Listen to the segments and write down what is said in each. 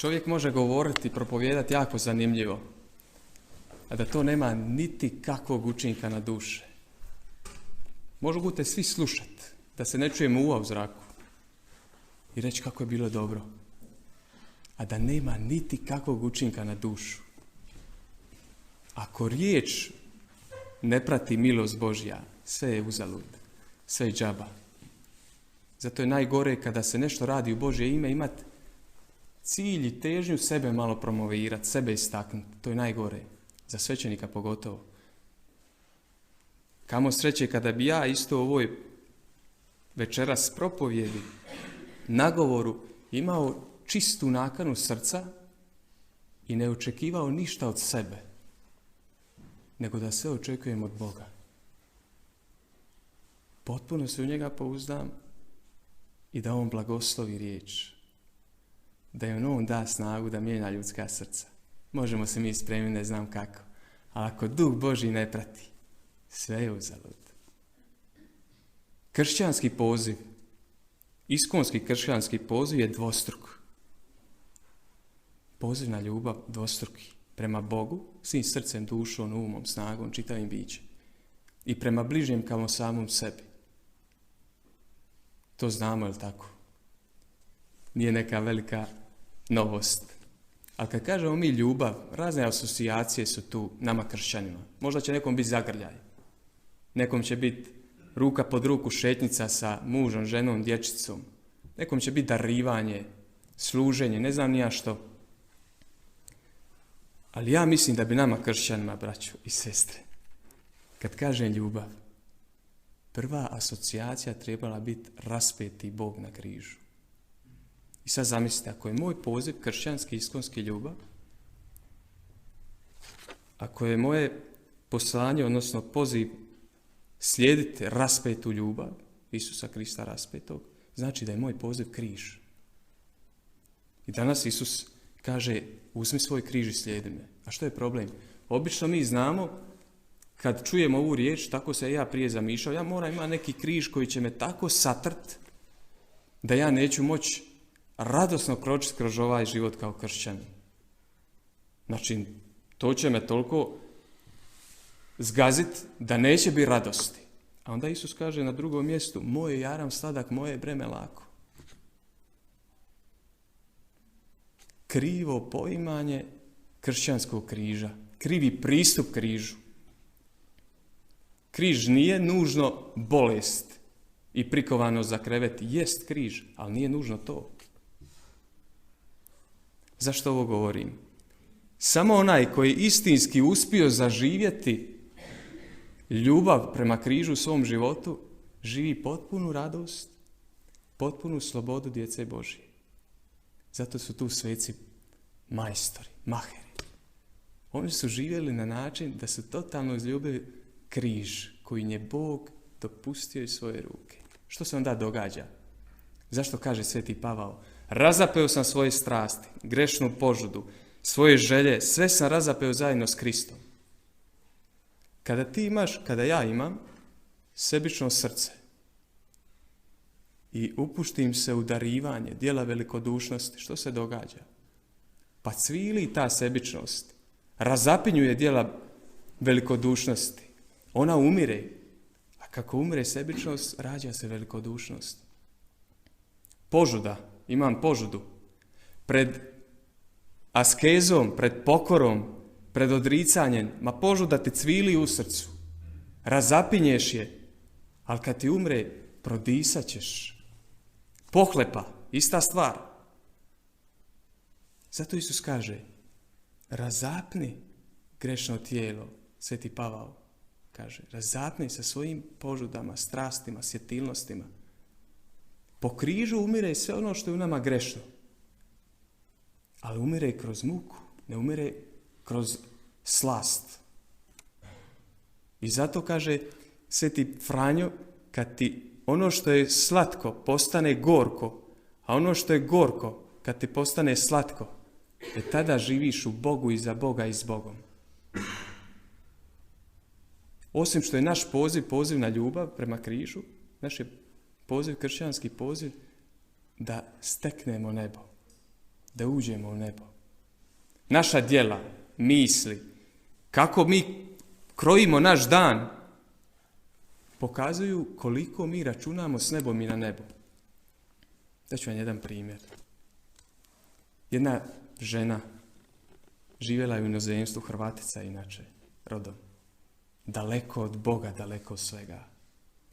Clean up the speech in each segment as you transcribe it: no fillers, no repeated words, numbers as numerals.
čovjek može govoriti i propovijedati jako zanimljivo, a da to nema niti kakvog učinka na duše. Mogu te svi slušati, da se ne čuje muva u zraku i reći kako je bilo dobro, a da nema niti kakvog učinka na dušu. Ako riječ ne prati milost Božja, sve je uzalud, sve je džaba. Zato je najgore kada se nešto radi u Božje ime, imati cilj i težnju sebe malo promovirati, sebe istaknuti. To je najgore, za svećenika pogotovo. Kamo sreće kada bi ja isto u ovoj večeras propovjedi, nagovoru, imao čistu nakanu srca i ne očekivao ništa od sebe, nego da sve očekujem od Boga. Potpuno se u njega pouzdam i da on blagoslovi riječ, da im on da snagu da mijenja ljudska srca. Možemo se mi spremiti, ne znam kako, ali ako Duh Božji ne prati, sve je uzalud. Kršćanski poziv, iskonski kršćanski poziv je dvostruk. Poziv na ljubav dvostruki. Prema Bogu, svim srcem, dušom, umom, snagom, čitavim bićem. I prema bližnjem kao samom sebi. To znamo, je li tako? Nije neka velika novost. Ali kad kažemo mi ljubav, razne asocijacije su tu nama kršćanima. Možda će nekom biti zagrljaj. Nekom će biti ruka pod ruku šetnica sa mužom, ženom, dječicom. Nekom će biti darivanje, služenje, ne znam ni ja što. Ali ja mislim da bi nama kršćanima, braćo i sestre, kad kažem ljubav, prva asocijacija trebala biti raspeti Bog na križu. I sad zamislite, ako je moj poziv kršćanski, iskonski ljubav, ako je moje poslanje, odnosno poziv slijediti raspetu ljubav, Isusa Krista raspetog, znači da je moj poziv križ. I danas Isus kaže, uzmi svoj križ i slijedi me. A što je problem? Obično mi znamo, kad čujemo ovu riječ, tako se ja prije zamišljao, ja moram imati neki križ koji će me tako satrt da ja neću moći radosno kročiti kroz ovaj život kao kršćan. Znači, to će me toliko zgaziti da neće biti radosti. A onda Isus kaže na drugom mjestu, moj je jaram sladak, moje je breme lako. Krivo poimanje kršćanskog križa, krivi pristup križu. Križ nije nužno bolest i prikovanost za krevet. Jest križ, ali nije nužno to. Zašto ovo govorim? Samo onaj koji istinski uspio zaživjeti ljubav prema križu u svom životu, živi potpunu radost, potpunu slobodu djece Božje. Zato su tu sveci majstori, maheri. Oni su živjeli na način da su totalno izljubili križ koji je Bog dopustio iz svoje ruke. Što se onda događa? Zašto kaže sveti Pavao? Razapeo sam svoje strasti, grešnu požudu, svoje želje, sve sam razapeo zajedno s Kristom. Kada ja imam sebično srce i upuštim se u darivanje, djela velikodušnosti, što se događa? Pa cvili ta sebičnost, razapinjuje djela velikodušnosti. Ona umire, a kako umire sebičnost, rađa se velikodušnost. Požuda, imam požudu. Pred askezom, pred pokorom, pred odricanjem, ma požuda ti cvili u srcu. Razapinješ je, ali kad ti umre, prodisat ćeš. Pohlepa, ista stvar. Zato Isus kaže, razapni grešno tijelo, sveti Pavao kaže, razapni sa svojim požudama, strastima, sjetilnostima. Po križu umire sve ono što je u nama grešno. Ali umire kroz muku, ne umire kroz slast. I zato kaže sveti Franjo, kad ti ono što je slatko postane gorko, a ono što je gorko kad ti postane slatko, tada živiš u Bogu i za Boga i s Bogom. Osim što je naš poziv na ljubav prema križu, naš je poziv, kršćanski poziv, da steknemo nebo. da uđemo u nebo. Naša djela, misli, kako mi krojimo naš dan, pokazuju koliko mi računamo s nebom i na nebo. Daću vam jedan primjer. Jedna žena živjela je u inozemstvu, Hrvatica inače, rodom. Daleko od Boga, daleko od svega.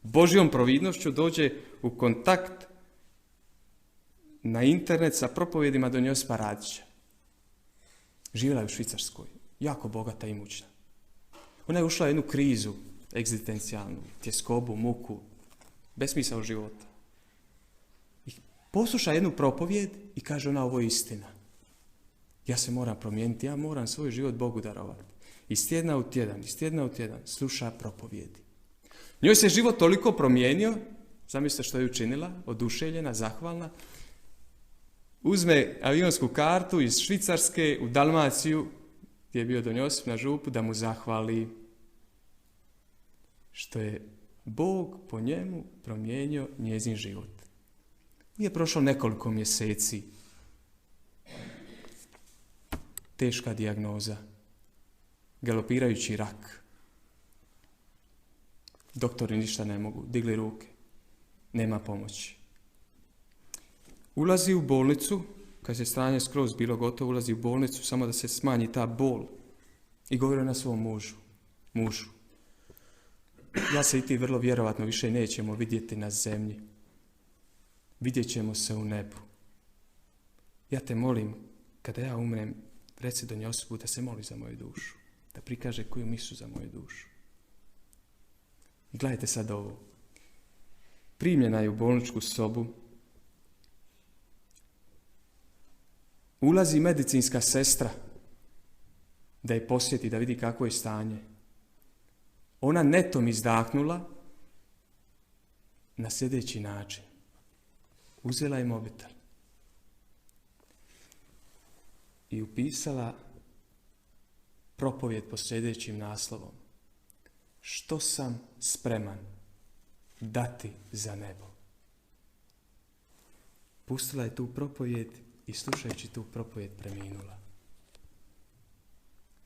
Božjom providnošću dođe u kontakt na internet sa propovjedima don Josipa Radića. Živjela je u Švicarskoj, jako bogata i imućna. Ona je ušla u jednu krizu egzistencijalnu, tjeskobu, muku, besmisao života. I posluša jednu propovjed i kaže ona, ovo je istina. Ja se moram promijeniti, ja moram svoj život Bogu darovati. Iz tjedna u tjedan sluša propovjedi. Njoj se život toliko promijenio, zamislite što je učinila, oduševljena, zahvalna. Uzme avionsku kartu iz Švicarske u Dalmaciju, gdje je bio don Josip na župu, da mu zahvali što je Bog po njemu promijenio njezin život. Nije prošlo nekoliko mjeseci. Teška dijagnoza. Galopirajući rak. Doktori ništa ne mogu. Digli ruke. Nema pomoći. Ulazi u bolnicu, kad se stanje skroz bilo gotovo, ulazi u bolnicu samo da se smanji ta bol. I govori na svom mužu. Ja se i ti vrlo vjerovatno više nećemo vidjeti na zemlji. Vidjet ćemo se u nebu. Ja te molim, kada ja umrem, reci don Josipu da se moli za moju dušu. Da prikaže koju misu za moju dušu. I gledajte sad ovo. Primljena je u bolničku sobu. Ulazi medicinska sestra da je posjeti, da vidi kako je stanje. Ona netom izdahnula na sljedeći način. Uzela je mobitel i upisala propovjed pod sljedećim naslovom. Što sam spreman dati za nebo? Pustila je tu propovjed i slušajući tu propovjed preminula.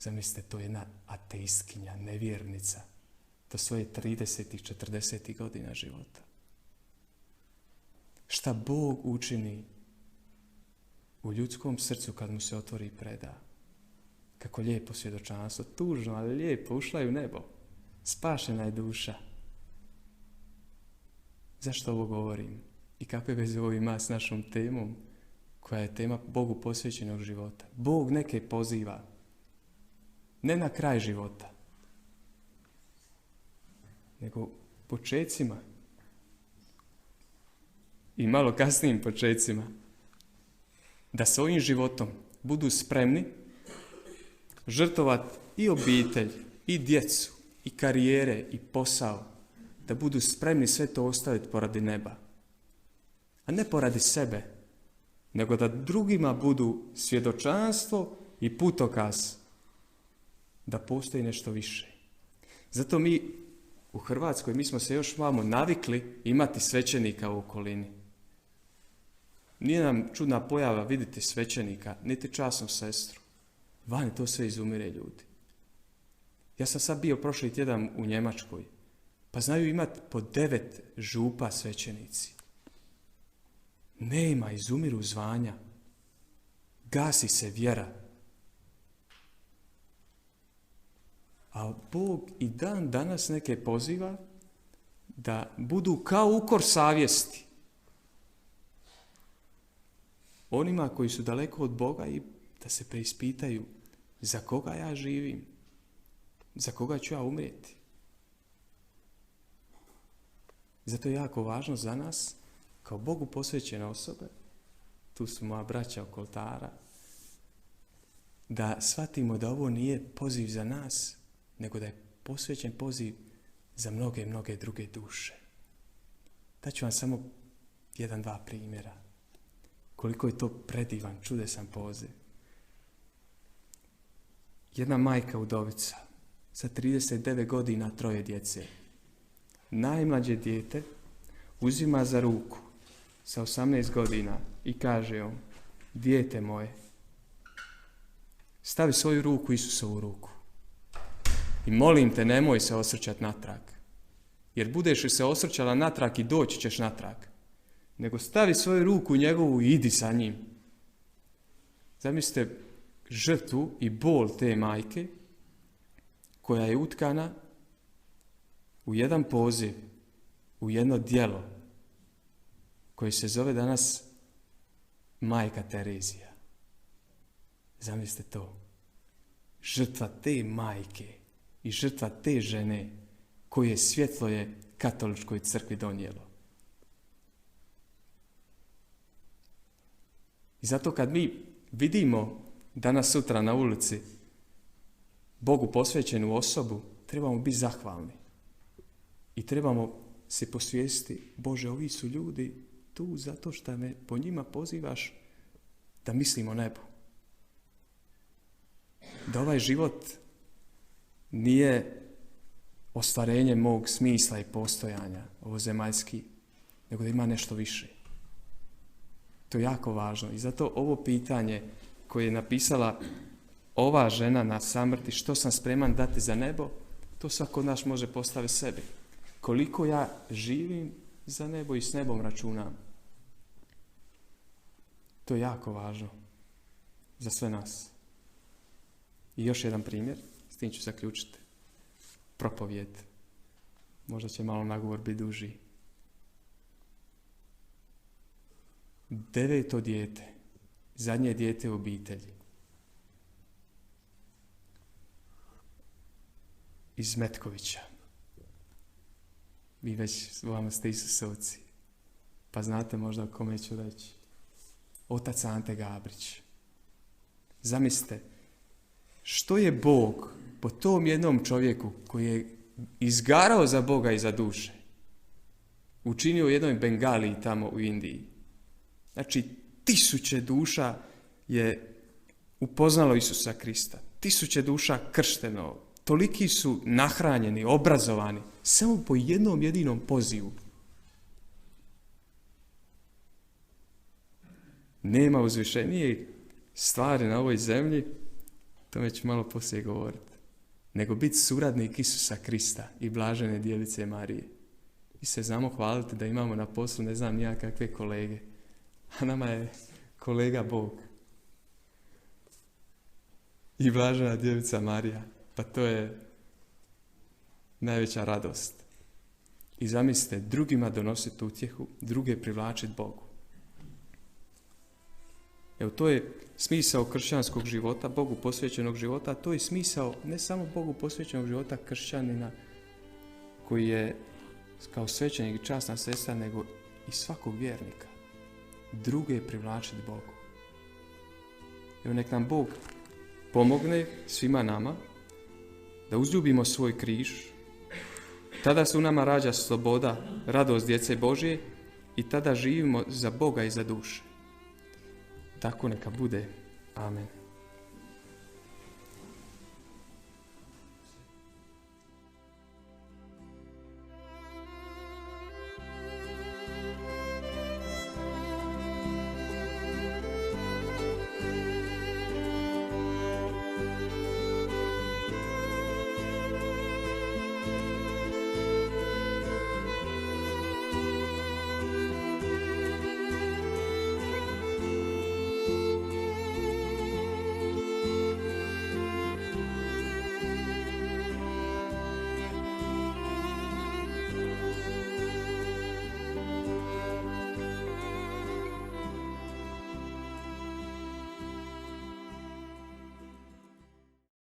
Zamislite, to je jedna ateistkinja, nevjernica, do svoje 30. 40. godina života. Šta Bog učini u ljudskom srcu kad mu se otvori i preda. Kako lijepo svjedočanstvo, tužno, ali lijepo, ušla je u nebo. Spašena je duša. Zašto ovo govorim? I kakve veze ovo ima s našom temom, koja je tema Bogu posvećenog života. Bog neke poziva, ne na kraj života, nego počecima i malo kasnijim počecima, da svojim životom budu spremni žrtvovati i obitelj, i djecu, i karijere, i posao, da budu spremni sve to ostaviti poradi neba. A ne poradi sebe, nego da drugima budu svjedočanstvo i putokaz da postoji nešto više. Zato mi u Hrvatskoj, mi smo se još malo navikli imati svećenika u okolini. Nije nam čudna pojava vidjeti svećenika, niti časnu sestru. Vani to sve izumire ljudi. Ja sam sad bio prošli tjedan u Njemačkoj, pa znaju imati po 9 župa svećenici. Nema, izumiru zvanja. Gasi se vjera. A Bog i dan danas neke poziva da budu kao ukor savjesti. Onima koji su daleko od Boga i da se preispitaju za koga ja živim, za koga ću ja umrijeti. Zato je jako važno za nas, kao Bogu posvećene osobe, tu su moja braća oko oltara, da shvatimo da ovo nije poziv za nas, nego da je posvećen poziv za mnoge, mnoge druge duše. Daću vam samo 1-2 primjera. Koliko je to predivan, čudesan poziv. Jedna majka udovica sa 39 godina, 3 djece. Najmlađe dijete uzima za ruku sa 18 godina i kaže on: dijete moje, stavi svoju ruku Isusovu ruku. I molim te, nemoj se osvrćati natrag. Jer budeš li se osvrćala natrag i doći ćeš natrag. Nego stavi svoju ruku njegovu i idi sa njim. Zamislite žrtvu i bol te majke koja je utkana u jedan poziv, u jedno djelo koje se zove danas Majka Terezija. Zamislite to. Žrtva te majke i žrtva te žene koje svjetlo je katoličkoj crkvi donijelo. I zato kad mi vidimo danas sutra na ulici Bogu posvećenu osobu, trebamo biti zahvalni. I trebamo se posvijestiti, Bože, ovi su ljudi tu zato što me po njima pozivaš da mislim o nebu. Da ovaj život nije ostvarenje mog smisla i postojanja, ovo zemaljski, nego da ima nešto više. To je jako važno. I zato ovo pitanje koje je napisala ova žena na samrti, što sam spreman dati za nebo, to svako od nas može postaviti sebi. Koliko ja živim za nebo i s nebom računam. To je jako važno za sve nas. I još jedan primjer, s tim ću zaključiti. Propovijed. Možda će malo nagovor biti duži. 9. dijete, zadnje dijete u obitelji. Iz Metkovića. Vi već vama ste Isusovci. Pa znate možda o kome ću reći. Otac Ante Gabrić. Zamislite, što je Bog po tom jednom čovjeku koji je izgarao za Boga i za duše učinio u jednoj Bengaliji tamo u Indiji. Znači, 1000 duša je upoznalo Isusa Krista. 1000 duša kršteno. Toliki su nahranjeni, obrazovani, samo po jednom jedinom pozivu. Nema uzvišenije stvari na ovoj zemlji, to već malo poslije govoriti, nego biti suradnik Isusa Krista i blažene djevice Marije. I se znamo hvaliti da imamo na poslu ne znam nija kakve kolege, a nama je kolega Bog. I blažena djevica Marija, pa to je najveća radost. I zamislite, drugima donositi utjehu, druge privlačiti Bogu. Evo, to je smisao kršćanskog života, Bogu posvećenog života, a to je smisao ne samo Bogu posvećenog života kršćanina koji je kao svećenik i časna sestra, nego i svakog vjernika. Druge privlačiti Bogu. Evo, nek nam Bog pomogne svima nama da uzljubimo svoj križ. Tada se u nama rađa sloboda, radost djece Božje i tada živimo za Boga i za duše. Tako neka bude. Amen.